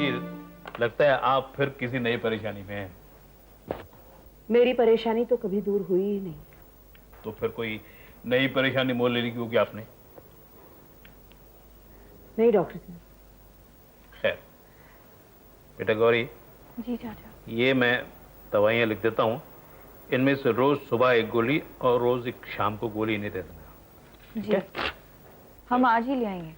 जी, लगता है आप फिर किसी नई परेशानी में हैं। मेरी परेशानी तो कभी दूर हुई ही नहीं। तो फिर कोई नई परेशानी मोल लेनी क्योंकि आपने? नहीं डॉक्टर साहब। खैर बेटा गौरी। जी चाचा। ये मैं दवाइयाँ लिख देता हूँ, इनमें से रोज सुबह एक गोली और रोज एक शाम को गोली नहीं दे देना। जी हम आज ही ले आएंगे।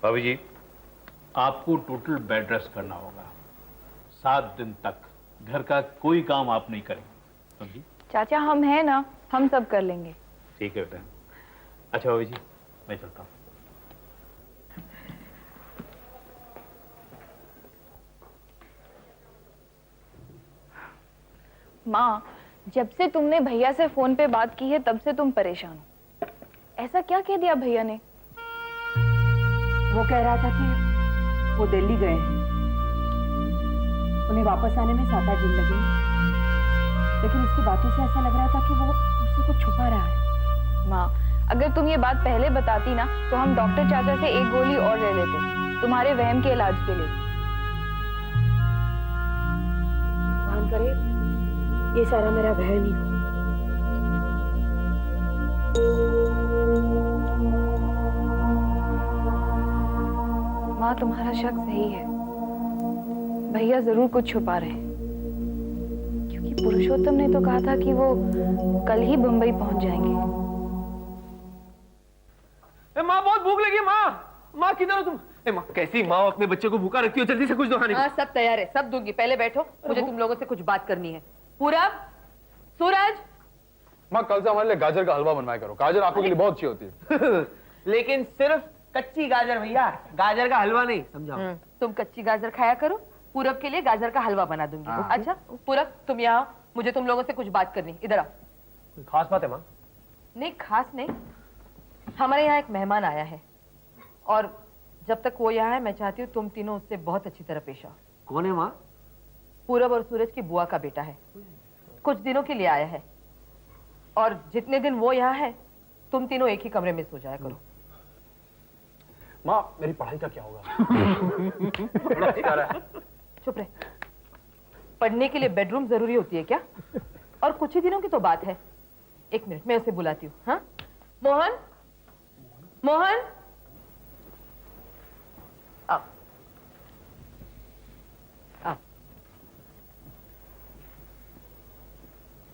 भाभी जी, आपको टोटल बेड रेस्ट करना होगा। 7 दिन तक घर का कोई काम आप नहीं करेंगे, समझी? चाचा हम हैं ना, हम सब कर लेंगे। ठीक है बेटा। अच्छा भाभी जी, मैं चलता हूँ। माँ, जब से तुमने भैया से फोन पे बात की है तब से तुम परेशान हो। ऐसा क्या कह दिया भैया ने? वो कह रहा था कि वो दिल्ली गए हैं, उन्हें वापस आने में 7-8 दिन लगेंगे, लेकिन उसकी बातों से ऐसा लग रहा था कि वो मुझसे कुछ छुपा रहा है। माँ, अगर तुम ये बात पहले बताती ना तो हम डॉक्टर चाचा से एक गोली और ले लेते तुम्हारे वहम के इलाज के लिए। भगवान करे ये सारा मेरा वहम ही हो। माँ, तुम्हारा शक सही है, भैया जरूर कुछ छुपा रहे हैं, क्योंकि पुरुषोत्तम ने तो कहा था कि वो कल ही बंबई पहुंच जाएंगे। माँ बहुत भूख लगी। माँ किधर हो तुम? माँ कैसी माँ अपने बच्चे को भूखा रखती हो? जल्दी से कुछ दो खाने को। हाँ सब तैयार है, सब दूंगी, पहले बैठो, मुझे तुम लोगों से कुछ बात करनी है। पूरब, सूरज। माँ कल से हमारे लिए गाजर का हलवा बनवाया करो, गाजर आंखों के लिए बहुत अच्छी होती है। लेकिन सिर्फ कच्ची गाजर भैया, गाजर का हलवा नहीं, समझाओ? तुम कच्ची गाजर खाया करो, पूरब के लिए गाजर का हलवा बना दूंगी। अच्छा पूरब तुम यहाँ, मुझे तुम लोगों से कुछ बात करनी, इधर आओ। खास बात है माँ? नहीं खास नहीं, हमारे यहाँ एक मेहमान आया है और जब तक वो यहाँ है मैं चाहती हूँ तुम तीनों उससे बहुत अच्छी तरह पेश आओ। कौन है माँ? पूरब और सूरज की बुआ का बेटा है, कुछ दिनों के लिए आया है और जितने दिन वो यहाँ है तुम तीनों एक ही कमरे में सो जाया करो। माँ मेरी पढ़ाई का क्या होगा? चुप रहे। पढ़ने के लिए बेडरूम जरूरी होती है क्या? और कुछ ही दिनों की तो बात है। एक मिनट मैं उसे बुलाती हूँ। हाँ मोहन, मोहन आओ आओ।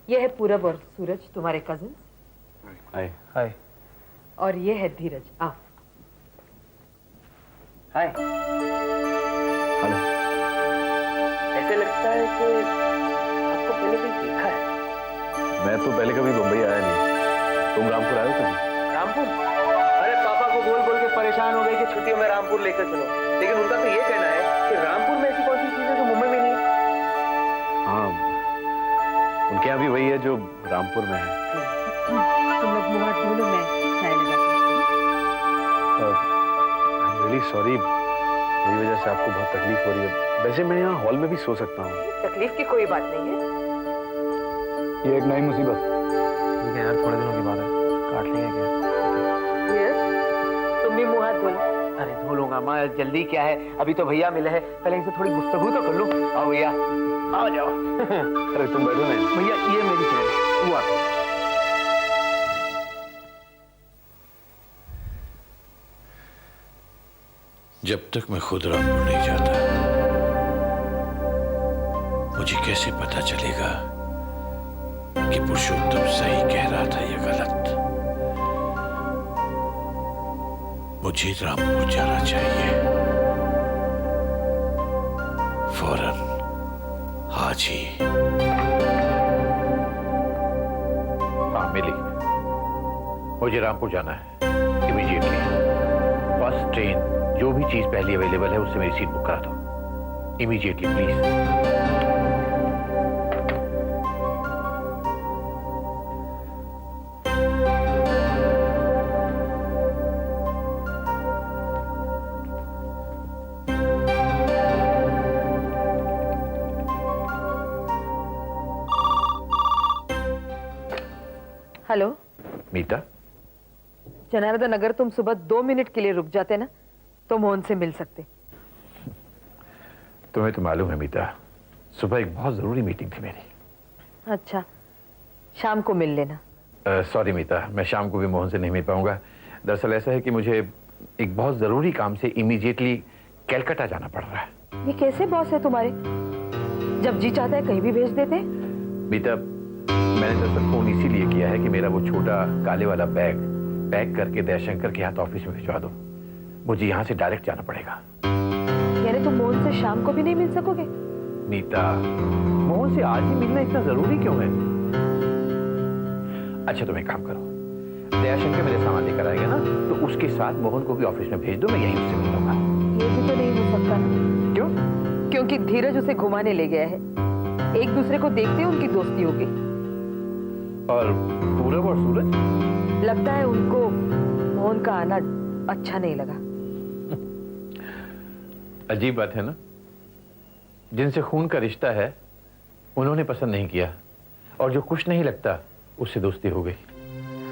ये है पूरब और सूरज तुम्हारे कजिन्स। हाय। हाय। और ये है धीरज। आओ। हाय। हेलो। ऐसे लगता है कि आपको पहले कहीं देखा है। मैं तो पहले कभी मुंबई आया नहीं, तुम रामपुर आए हो कभी? रामपुर? अरे पापा को बोल बोल के परेशान हो गई कि छुट्टियों में रामपुर लेकर चलो, लेकिन उनका तो ये कहना है कि रामपुर में ऐसी कौन सी चीज है जो मुंबई में नहीं है। हाँ, उनके यहाँ भी वही है जो रामपुर में है। तुम लोग मुंह हाथ धो लो, मैं चाय लगाती हूँ। रियली सॉरी, मेरी वजह से आपको बहुत तकलीफ हो रही है। वैसे मैं यहाँ हॉल में भी सो सकता हूँ। तकलीफ की कोई बात नहीं है। ये एक नई मुसीबत। ठीक है यार, थोड़े दिनों की बात है, काट लेंगे क्या? तुम भी मुंह हाथ धो लो। अरे धो लूंगा माँ, जल्दी क्या है, अभी तो भैया मिले हैं, पहले इनसे थोड़ी गुफ्तगू तो कर लो। आओ भैया, आओ जाओ। अरे तुम बैठो ना। भैया ये मेरी चेयर है, वो आते। जब तक मैं खुद रामपुर नहीं जाता, मुझे कैसे पता चलेगा कि पुरुषोत्तम सही कह रहा था या गलत? मुझे रामपुर जाना चाहिए फौरन, आज ही। हाँ मिली, मुझे रामपुर जाना है इमीडिएटली। बस ट्रेन जो भी चीज पहले अवेलेबल है उससे मेरी सीट बुक करा दो इमीडिएटली प्लीज। हेलो मीता, जनार्दन, अगर तुम सुबह 2 मिनट के लिए रुक जाते ना तो मोहन से मिल सकते। तुम्हें तो मालूम है मीता, सुबह एक बहुत जरूरी मीटिंग थी मेरी। अच्छा, शाम को मिल लेना। सॉरी मीता, मैं शाम को भी मोहन से नहीं मिल पाऊंगा। दरअसल ऐसा है कि मुझे एक बहुत जरूरी काम से इमीडिएटली कैलकाटा जाना पड़ रहा है। ये कैसे बॉस है तुम्हारे? जब जी चाहता है कहीं भी भेज देते हैं। मीता, मैंने दरअसल फोन इसीलिए किया है कि मेरा वो छोटा काले वाला बैग पैक करके दयाशंकर के हाथ ऑफिस में भिजवा दो। मुझे यहाँ से डायरेक्ट जाना पड़ेगा। यानी तुम मोहन से शाम को भी नहीं मिल सकोगे? मीता, मोहन से आज ही मिलना इतना जरूरी क्यों है? अच्छा तुम एक काम करो, दयाशंकर मेरे सामान लेकर आएगा ना, तो उसके साथ मोहन को भी ऑफिस में भेज दो, मैं यहीं उससे मिल लूंगा। ये भी तो नहीं हो सकता ना। क्यों? क्योंकि धीरज उसे घुमाने ले गया है। एक दूसरे को देखते उनकी दोस्ती हो गई। और पूरब और सूरज? लगता है उनको मोहन का आना अच्छा नहीं लगा। अजीब बात है ना, जिनसे खून का रिश्ता है उन्होंने पसंद नहीं किया, और जो कुछ नहीं लगता उससे दोस्ती हो गई।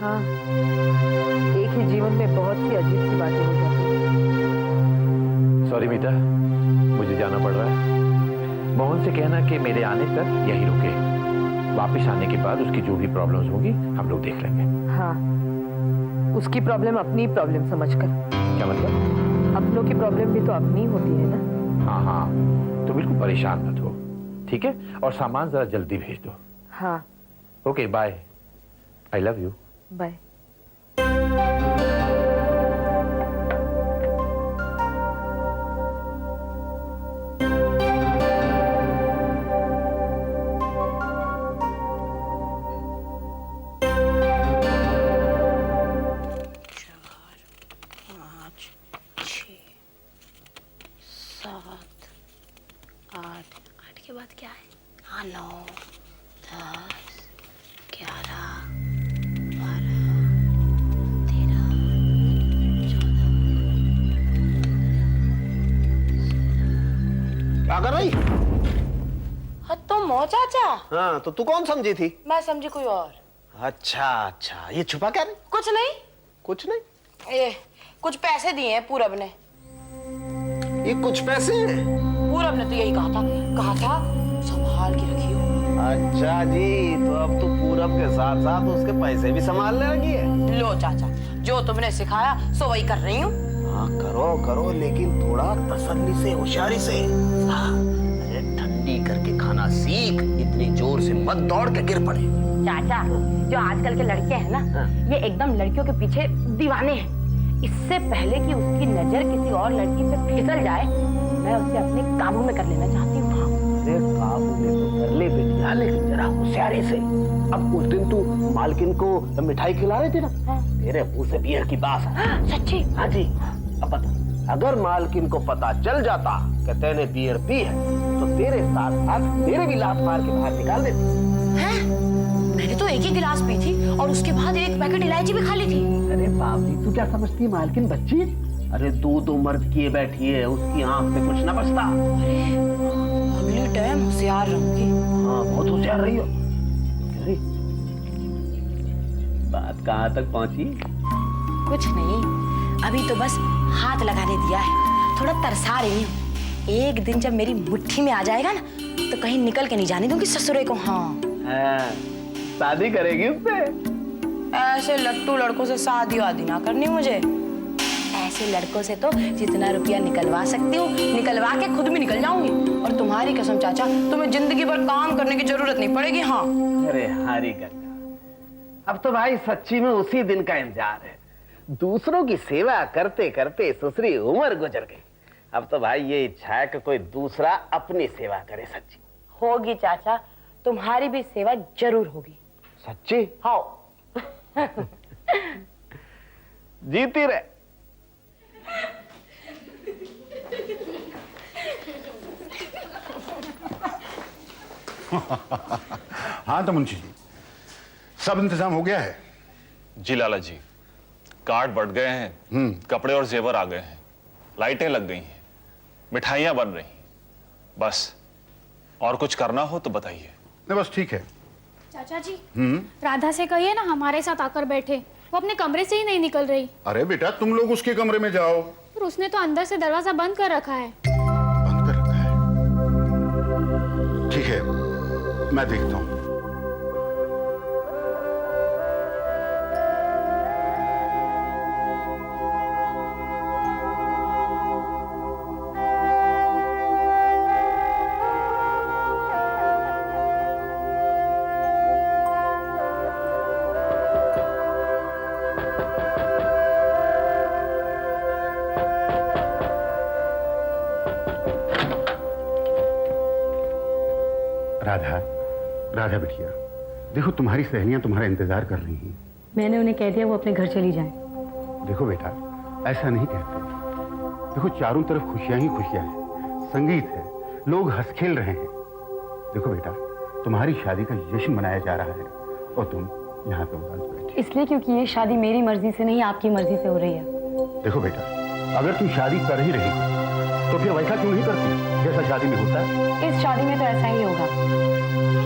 हाँ, एक ही जीवन में बहुत सी अजीब सी बातें हो जाती हैं। सॉरी मीता, मुझे जाना पड़ रहा है। मोहन से कहना कि मेरे आने तक यहीं रुके, वापस आने के बाद उसकी जो भी प्रॉब्लम्स होंगी हम लोग देख लेंगे। हाँ, उसकी प्रॉब्लम अपनी प्रॉब्लम समझकर। क्या मतलब? अपनों की प्रॉब्लम भी तो अपनी होती है ना। हाँ हाँ, तो बिल्कुल परेशान मत हो, ठीक है? और सामान जरा जल्दी भेज दो। हाँ, okay, bye. I love you. Bye. के बाद क्या है? हाँ, 9, 10, 11, 12, 13, 14। क्या कर रही? हाँ, तुम हो चाचा? हाँ, तो तू कौन समझी थी? मैं समझी कोई और। अच्छा अच्छा, ये छुपा क्या रही? कुछ नहीं। कुछ नहीं? ये कुछ पैसे दिए हैं पूरब ने। ये कुछ पैसे हैं? पूरब ने तो यही कहा था संभाल के रखियो। अच्छा जी, तो अब तू पूरब के साथ साथ उसके पैसे भी संभालने लगी है? लो चाचा, जो तुमने सिखाया सो वही कर रही हूँ। हाँ, करो करो, लेकिन थोड़ा तसल्ली से, होशियारी से। हाँ, अरे ठंडी करके खाना सीख, इतनी जोर से मत दौड़ के गिर पड़े। चाचा, जो आजकल के लड़के हैं ना, ये एकदम लड़कियों के पीछे दीवाने हैं। इससे पहले कि उसकी नजर किसी और लड़की पे फिसल जाए, मैं उसे अपने काबू में कर लेना चाहती हूँ। अरे काबू में तो कर ले बेटिया, लेकिन जरा होशियारी से। अब उस दिन तू मालकिन को मिठाई खिला रही थी ना, तेरे मुंह से बियर की बात है। सच्ची? हाँ जी। अब बता, अगर मालकिन को पता चल जाता कि तैने बियर पी है, तो तेरे साथ साथ तेरे भी लात मार के बाहर निकाल देती। हैं? मैंने तो एक ही गिलास पी थी और उसके बाद एक पैकेट इलायची भी खा ली थी। अरे बाबी, तू क्या समझती है मालकिन बच्ची? अरे दो मर्द किए बैठी है, उसकी आंख से कुछ ना बचता। अरे अगली टाइम होशियार रहूंगी। हाँ, बहुत होशियार रही हो। अरे बात कहाँ तक पहुंची? कुछ नहीं, अभी तो बस हाथ लगाने दिया है, थोड़ा तरसा रही हूँ। एक दिन जब मेरी मुट्ठी में आ जाएगा ना, तो कहीं निकल के नहीं जाने दूंगी ससुरे को। हाँ, शादी करेगी उससे? ऐसे लट्टू लड़कों से शादी वादी ना करनी मुझे। ऐसे लड़कों से तो जितना रुपया निकलवा सकती हूँ निकलवा के खुद भी निकल जाऊंगी। और तुम्हारी कसम चाचा, तुम्हें जिंदगी भर काम करने की जरूरत नहीं पड़ेगी। हाँ। अरे हारी गंगा, अब तो भाई सच्ची में उसी दिन का इंतजार है। दूसरों की सेवा करते करते ससुरी उम्र गुजर गई। अब तो भाई ये इच्छा है कि कोई दूसरा अपनी सेवा करे। सच्ची होगी चाचा, तुम्हारी भी सेवा जरूर होगी। सच्ची? हाँ। जीती रहे। हाँ तो मुंशी जी, सब इंतजाम हो गया है? जी लाला जी, कार्ड बढ़ गए हैं, कपड़े और जेवर आ गए हैं, लाइटें लग गई हैं, मिठाइयां बन रही हैं। बस और कुछ करना हो तो बताइए। नहीं बस ठीक है। चाचा जी, राधा से कहिए ना हमारे साथ आकर बैठे, वो अपने कमरे से ही नहीं निकल रही। अरे बेटा, तुम लोग उसके कमरे में जाओ। पर उसने तो अंदर से दरवाजा बंद कर रखा है। बंद कर रखा है? ठीक है, मैं देखता हूं। राधा, राधा बिटिया, देखो तुम्हारी सहेलियां तुम्हारा इंतजार कर रही हैं। मैंने उन्हें कह दिया वो अपने घर चली जाएं। देखो बेटा, ऐसा नहीं कहते। देखो चारों तरफ खुशियां ही खुशियां हैं, संगीत है, लोग हंस खेल रहे हैं। देखो बेटा, तुम्हारी शादी का जश्न मनाया जा रहा है और तुम यहाँ पे उदास बैठी। इसलिए क्योंकि ये शादी मेरी मर्जी से नहीं, आपकी मर्जी से हो रही है। देखो बेटा, अगर तुम शादी कर ही रही तो फिर वैसा क्यों नहीं करती जैसा शादी में होता है? इस शादी में तो ऐसा ही होगा।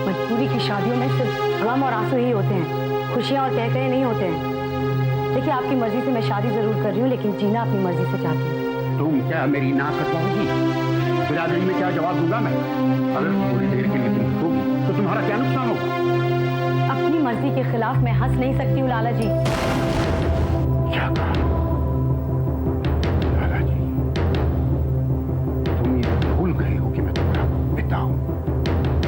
मजबूरी की शादियों में सिर्फ गम और आंसू ही होते हैं, खुशियां और कह नहीं होते हैं। देखिए, आपकी मर्जी से मैं शादी जरूर कर रही हूँ, लेकिन जीना अपनी मर्जी से चाहती हूँ। तुम क्या मेरी ना कटवाओगी? बिरादरी में क्या जवाब दूंगा मैं? अगर थोड़ी देर के लिए तुम हंसोगी तो तुम्हारा क्या नुकसान होगा? अपनी मर्जी के खिलाफ मैं हंस नहीं सकती हूँ लाला जी। क्या कहा? लाला जी, तुम ये भूल गए हो कि मैं तुम्हारा पिता हूँ।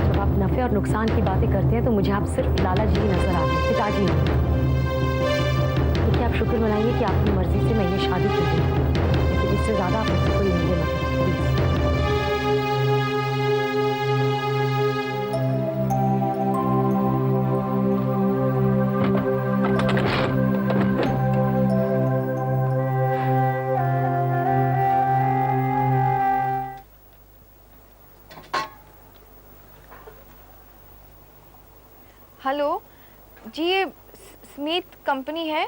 जब आप नफे और नुकसान की बातें करते हैं तो मुझे आप सिर्फ लाला जी ही नजर आते हैं, पिताजी नहीं। देखिए, आप शुक्र मनाइए कि आपकी मर्जी से मैं ये शादी की हूँ, लेकिन इससे ज्यादा आप मुझसे कोई उम्मीदें मत रखिए। हेलो जी, ये स्मिथ कंपनी है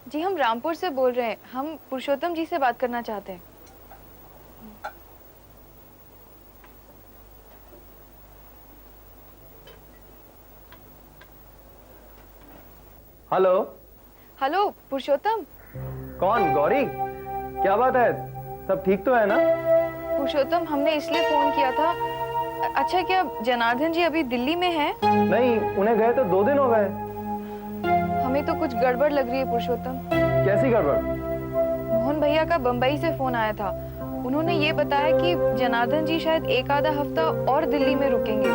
जी? हम रामपुर से बोल रहे हैं। हम पुरुषोत्तम जी से बात करना चाहते हैं। हेलो। हेलो पुरुषोत्तम। कौन? गौरी? क्या बात है, सब ठीक तो है ना? पुरुषोत्तम, हमने इसलिए फोन किया था। अच्छा, क्या जनार्दन जी अभी दिल्ली में हैं? नहीं, उन्हें गए तो 2 दिन हो गए। हमें तो कुछ गड़बड़ लग रही है पुरुषोत्तम। कैसी गड़बड़? मोहन भैया का बंबई से फोन आया था। उन्होंने ये बताया कि जनार्दन जी शायद एक आधा हफ्ता और दिल्ली में रुकेंगे।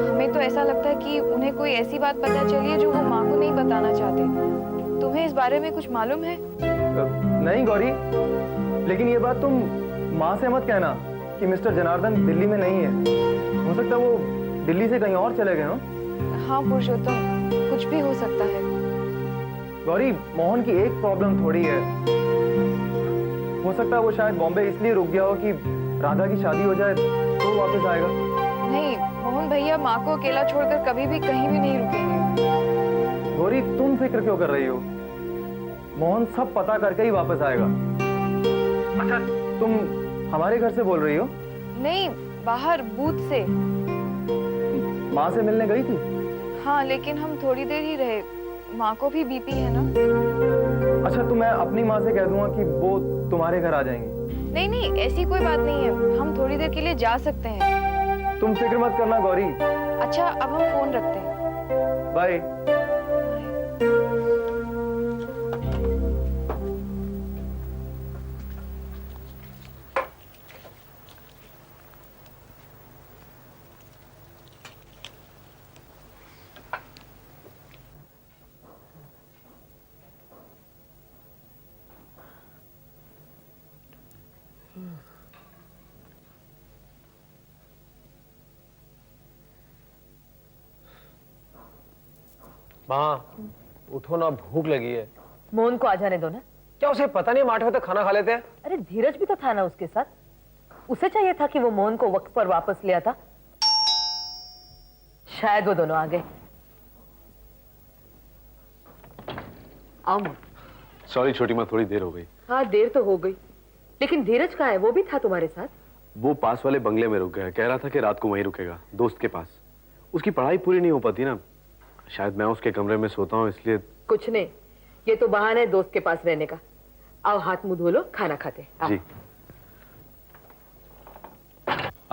हमें तो ऐसा लगता है कि उन्हें कोई ऐसी बात पता चली है जो वो माँ को नहीं बताना चाहते। तुम्हें इस बारे में कुछ मालूम है? नहीं गौरी, लेकिन ये बात तुम माँ से मत कहना कि मिस्टर जनार्दन दिल्ली में नहीं है। हो सकता है वो दिल्ली से कहीं और चले गए हो। हाँ पुरुषोत्तम, कुछ भी हो सकता है। गौरी, मोहन की एक प्रॉब्लम थोड़ी है। हो सकता है वो शायद बॉम्बे इसलिए रुक गया हो कि राधा की शादी हो जाए तो वापस आएगा। नहीं, मोहन भैया माँ को अकेला छोड़कर कभी भी कहीं भी नहीं रुकेंगे। गौरी, तुम फिक्र क्यों कर रही हो? मोहन सब पता करके ही वापस आएगा। अच्छा, तुम हमारे घर से बोल रही हो? नहीं, बाहर बूथ से। माँ से मिलने गई थी? हाँ, लेकिन हम थोड़ी देर ही रहे। माँ को भी बीपी है ना। अच्छा, तो मैं अपनी माँ से कह दूंगा कि वो तुम्हारे घर आ जाएंगी। नहीं नहीं, ऐसी कोई बात नहीं है। हम थोड़ी देर के लिए जा सकते हैं। तुम फिक्र मत करना गौरी। अच्छा, अब हम फोन रखते हैं। बाय। माँ, उठो ना, भूख लगी है। मोहन को आ जाने दो ना। क्या उसे पता नहीं हम 8 बजे तक खाना खा लेते हैं? अरे धीरज भी तो था ना उसके साथ। उसे चाहिए था कि वो मोहन को वक्त पर वापस ले आता। शायद वो दोनों आ गए। आओ मोहन। सॉरी छोटी माँ, थोड़ी देर हो गई। हाँ, देर तो हो गई, लेकिन धीरज कहाँ है? वो भी था तुम्हारे साथ। वो पास वाले बंगले में रुक गया, कह रहा था कि रात को वहीं रुकेगा, दोस्त के पास। उसकी पढ़ाई पूरी नहीं हो पाती ना, शायद मैं उसके कमरे में सोता हूँ इसलिए। कुछ नहीं, ये तो बहाना है दोस्त के पास रहने का। आओ हाथ मुंह धो लो, खाना खाते। आओ। जी।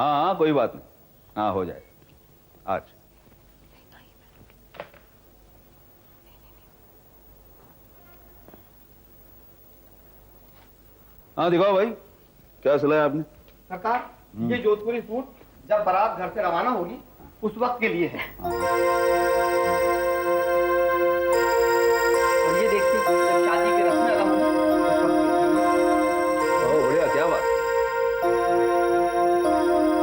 हाँ हाँ कोई बात नहीं, हाँ हो जाए आज। हाँ दिखाओ भाई, क्या सिलाया आपने? सरकार, ये जोधपुरी सूट जब बारात घर से रवाना होगी उस वक्त के लिए है। और ये देखिए, जब शादी की रस्में अदा होंगी उस वक्त के लिए। ओह बढ़िया, क्या बात।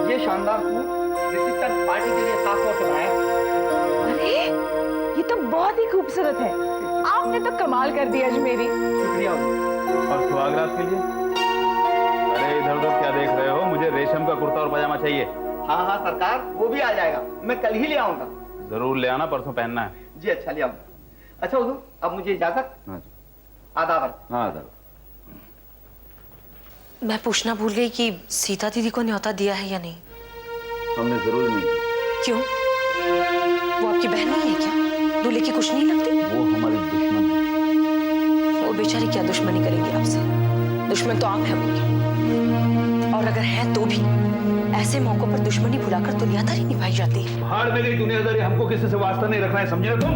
ये शानदार सूट रिसेप्शन पार्टी के लिए खास तौर से बनाया है। अरे ये तो बहुत ही खूबसूरत है। आपने तो कमाल कर दिया अजमेरी। शुक्रिया। और सुहागरात के लिए? अरे इधर उधर क्या देख रहे हो, मुझे रेशम का कुर्ता और पजामा चाहिए। हाँ हाँ सरकार, वो भी आ जाएगा, मैं कल ही ले आऊंगा। जरूर ले आना, परसों पहनना है। जी अच्छा, ले आऊंगा। अच्छा हुजूर, अब मुझे इजाजत। हाँ जी। आदाब। हाँ आदाब। मैं पूछना भूल गई कि सीता दीदी को न्योता दिया है या नहीं। हमने जरूर नहीं। क्यों? वो आपकी बहन नहीं है क्या? दूल्हे की कुछ नहीं लगती? वो हमारी दुश्मन है। वो बेचारी क्या दुश्मनी करेंगी आपसे? दुश्मन तो आप हैं उनके। और अगर है तो भी ऐसे मौकों पर दुश्मनी भुलाकर दुनियादारी निभाई जाती है। भाड़ में गई दुनियादारी, हमको किसी से वास्ता नहीं रखना है, समझे तुम?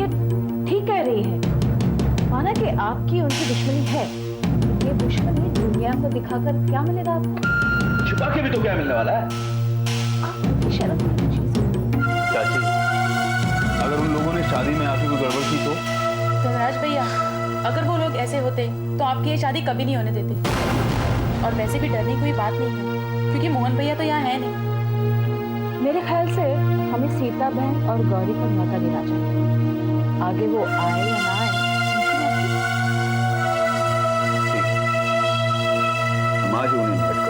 ये ठीक कह रही है। माना कि आपकी उनकी दुश्मनी है, ये दुश्मनी दुनिया को दिखाकर क्या मिलेगा आपको? छुपा के भी तो क्या मिलने वाला है? आप उनकी शर्म नहीं कीजिए। चाची, अगर उन लोगों ने शादी में आके कोई गड़बड़ की तो? धनराज भैया, अगर वो लोग ऐसे होते तो आपकी ये शादी कभी नहीं होने देते। और वैसे भी डरने की कोई बात नहीं है, क्योंकि मोहन भैया तो यहाँ है नहीं। मेरे ख्याल से हमें सीता बहन और गौरी को न्योता देना चाहिए। आगे वो आए या ना आए, हम आज उन्हें इन्वाइट